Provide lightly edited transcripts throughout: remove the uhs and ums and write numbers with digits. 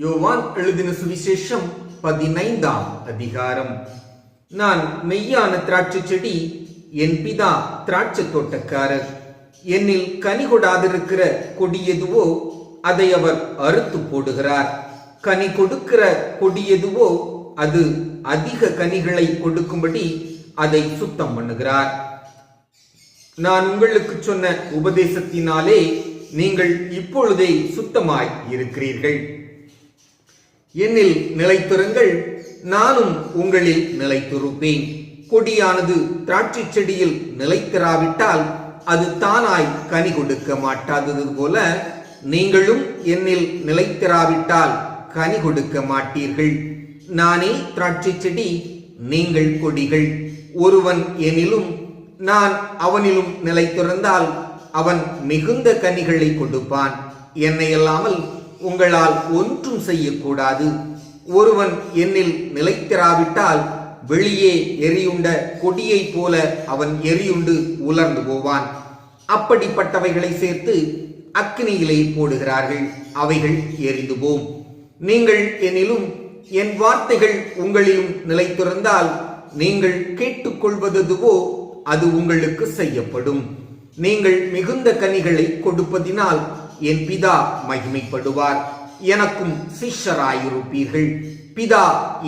யோவான் எழுதின சுவிசேஷம் 15ஆம் அதிகாரம். நான் மெய்யான திராட்சை செடி, என் பிதா திராட்சை தோட்டக்காரர். என்னில் கனி கொடாதிருக்கிற கொடி எதுவோ அதை அவர் அறுத்து போடுகிறார். கனி கொடுக்கிற கொடி எதுவோ அது அதிக கனிகளை கொடுக்கும்படி அதை சுத்தம் பண்ணுகிறார். நான் உங்களுக்கு சொன்ன உபதேசத்தினாலே நீங்கள் இப்பொழுதே சுத்தமாய் இருக்கிறீர்கள். என்னில் நிலைத்திருங்கள், நானும் உங்களில் நிலைத்திருப்பேன். கொடியானது திராட்சை செடியில் நிலைத்திராவிட்டால் அது தானாய் கனி கொடுக்க மாட்டாதது போல நீங்களும் என்னில் நிலைத்திராவிட்டால் கனி கொடுக்க மாட்டீர்கள். நானே திராட்சை செடி, நீங்கள் கொடிகள். ஒருவன் என்னிலும் நான் அவனிலும் நிலைத்திருந்தால் அவன் மிகுந்த கனிகளை கொடுப்பான். என்னை அல்லாமல் உங்களால் ஒன்றும் செய்யக்கூடாது. ஒருவன் என்னில் நிலைத்திராவிட்டால் வெளியே எரியுண்ட கொடியை போல அவன் எரியுண்டு உலர்ந்து போவான். அப்படிப்பட்டவைகளை சேர்த்து அக்கினியிலே போடுகிறார்கள், அவைகள் எரிந்து போம். நீங்கள் என்னிலும் என் வார்த்தைகள் உங்களிலும் நிலைத்திருந்தால் நீங்கள் கேட்டுக்கொள்வதுவோ அது உங்களுக்கு செய்யப்படும். நீங்கள் மிகுந்த கனிகளை கொடுப்பதினால் என் பிதா மகிமைப்படுவார், எனக்கும் சிஷ்யராயிருப்பீர்கள். பிதா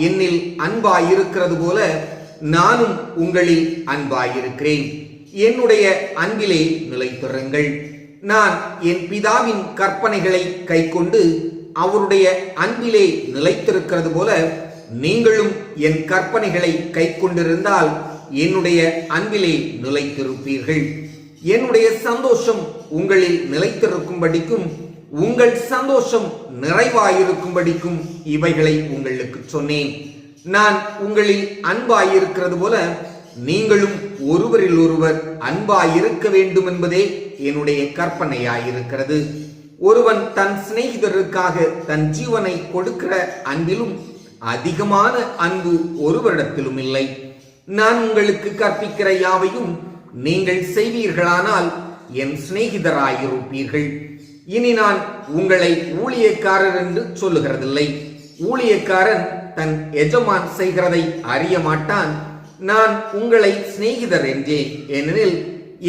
என்னில் அன்பாயிருக்கிறது போல நானும் உங்களில் அன்பாயிருக்கிறேன். என்னுடைய அன்பிலே நிலைத்திருங்கள். நான் என் பிதாவின் கற்பனைகளை கைக்கொண்டு அவருடைய அன்பிலே நிலைத்திருக்கிறது போல நீங்களும் என் கற்பனைகளை கைக்கொண்டிருந்தால் என்னுடைய அன்பிலே நிலைத்திருப்பீர்கள். என்னுடைய சந்தோஷம் உங்களில் நிலைத்திருக்கும்படிக்கும் உங்கள் சந்தோஷம் நிறைவாயிருக்கும்படிக்கும் இவைகளை உங்களுக்கு சொன்னேன். நான் உங்களில் அன்பாயிருக்கிறது போல நீங்களும் ஒருவரில் ஒருவர் அன்பாயிருக்க வேண்டும் என்பதே என்னுடைய கற்பனையாயிருக்கிறது. ஒருவன் தன் சிநேகிதருக்காக தன் ஜீவனை கொடுக்கிற அன்பிலும் அதிகமான அன்பு ஒருவரிடத்திலும் இல்லை. நான் உங்களுக்கு கற்பிக்கிற யாவையும் நீங்கள் செய்வீர்களானால் என் சிநேகிதராயிருப்பீர்கள். இனி நான் உங்களை ஊழியக்காரர் என்று சொல்லுகிறதில்லை. ஊழியக்காரன் தன் எஜமான் செய்கிறதை அறிய மாட்டான். நான் உங்களை சிநேகிதர் என்றேன், ஏனெனில்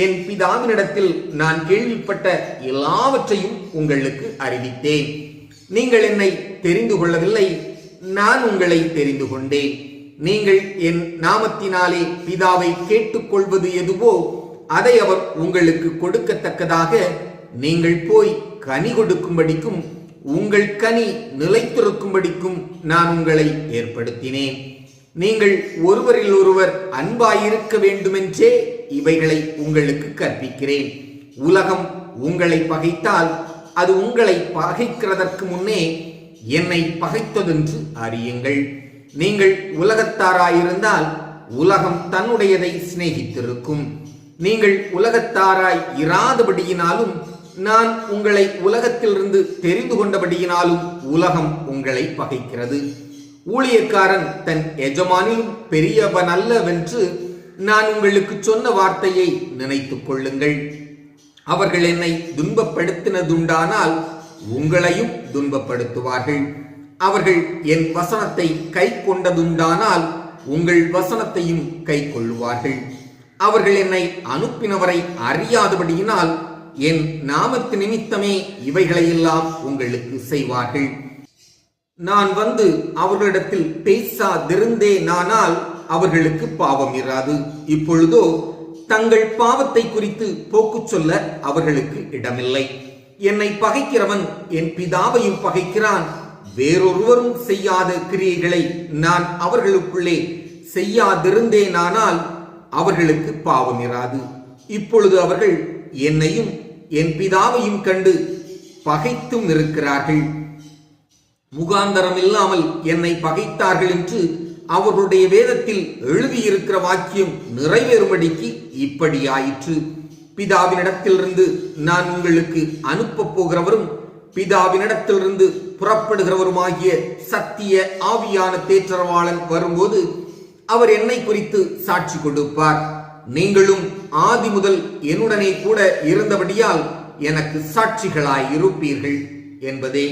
என் பிதாவினிடத்தில் நான் கேள்விப்பட்ட எல்லாவற்றையும் உங்களுக்கு அறிவித்தேன். நீங்கள் என்னை தெரிந்து கொள்ளவில்லை, நான் உங்களை தெரிந்து கொண்டேன். நீங்கள் என் நாமத்தினாலே பிதாவை கேட்டுக்கொள்வது எதுவோ அதை அவர் உங்களுக்கு கொடுக்கத்தக்கதாக நீங்கள் போய் கனி கொடுக்கும்படிக்கும் உங்கள் கனி நிலைத்திருக்கும்படிக்கும் நான் உங்களை ஏற்படுத்தினேன். நீங்கள் ஒருவரில் ஒருவர் அன்பாயிருக்க வேண்டுமென்றே இவைகளை உங்களுக்கு கற்பிக்கிறேன். உலகம் உங்களை பகைத்தால் அது உங்களை பகைக்கிறதற்கு முன்னே என்னை பகைத்ததென்று அறியுங்கள். நீங்கள் உலகத்தாராயிருந்தால் உலகம் தன்னுடையதை சிநேகித்திருக்கும். நீங்கள் உலகத்தாராய் இராதபடியினாலும் நான் உங்களை உலகத்திலிருந்து தெரிந்து கொண்டபடியினாலும் உலகம் உங்களை பகைக்கிறது. ஊழியக்காரன் தன் எஜமானிலும் பெரியவன் அல்லவென்று நான் உங்களுக்கு சொன்ன வார்த்தையை நினைத்துக் கொள்ளுங்கள். அவர்கள் என்னை துன்பப்படுத்தினதுண்டானால் உங்களையும் துன்பப்படுத்துவார்கள். அவர்கள் என் வசனத்தை கை கொண்டதுண்டானால் உங்கள் வசனத்தையும் கை கொள்ளுவார்கள். அவர்கள் என்னை அனுப்பினவரை அறியாதபடியினால் என் நாமத்து நிமித்தமே இவைகளையெல்லாம் உங்களுக்கு செய்வார்கள். நான் வந்து அவர்களிடத்தில் பேசாதிருந்தேனானால் அவர்களுக்கு பாவம் இராது. இப்பொழுதோ தங்கள் பாவத்தை குறித்து போக்கு சொல்ல அவர்களுக்கு இடமில்லை. என்னை பகைக்கிறவன் என் பிதாவையும் பகைக்கிறான். வேறொருவரும் செய்யாத கிரியைகளை நான் அவர்களுக்குள்ளே செய்யாதிருந்தேனானால் அவர்களுக்கு பாவம் இராது. இப்பொழுது அவர்கள் என்னையும் என் பிதாவையும் கண்டு பகைத்தும் இருக்கிறார்கள். முகாந்தரம் இல்லாமல் என்னை பகைத்தார்கள் என்று அவர்களுடைய வேதத்தில் எழுதியிருக்கிற வாக்கியம் நிறைவேறும்படிக்கு இப்படியாயிற்று. பிதாவினிடத்திலிருந்து நான் உங்களுக்கு அனுப்ப போகிறவரும் பிதாவினிடத்திலிருந்து புறப்படுகிறவருமாகிய சத்திய ஆவியான தேற்றரவாளன் வரும்போது அவர் என்னை குறித்து சாட்சி கொடுப்பார். நீங்களும் ஆதி முதல் என்னுடனே கூட இருந்தபடியால் எனக்கு சாட்சிகளாய் இருப்பீர்கள் என்பதே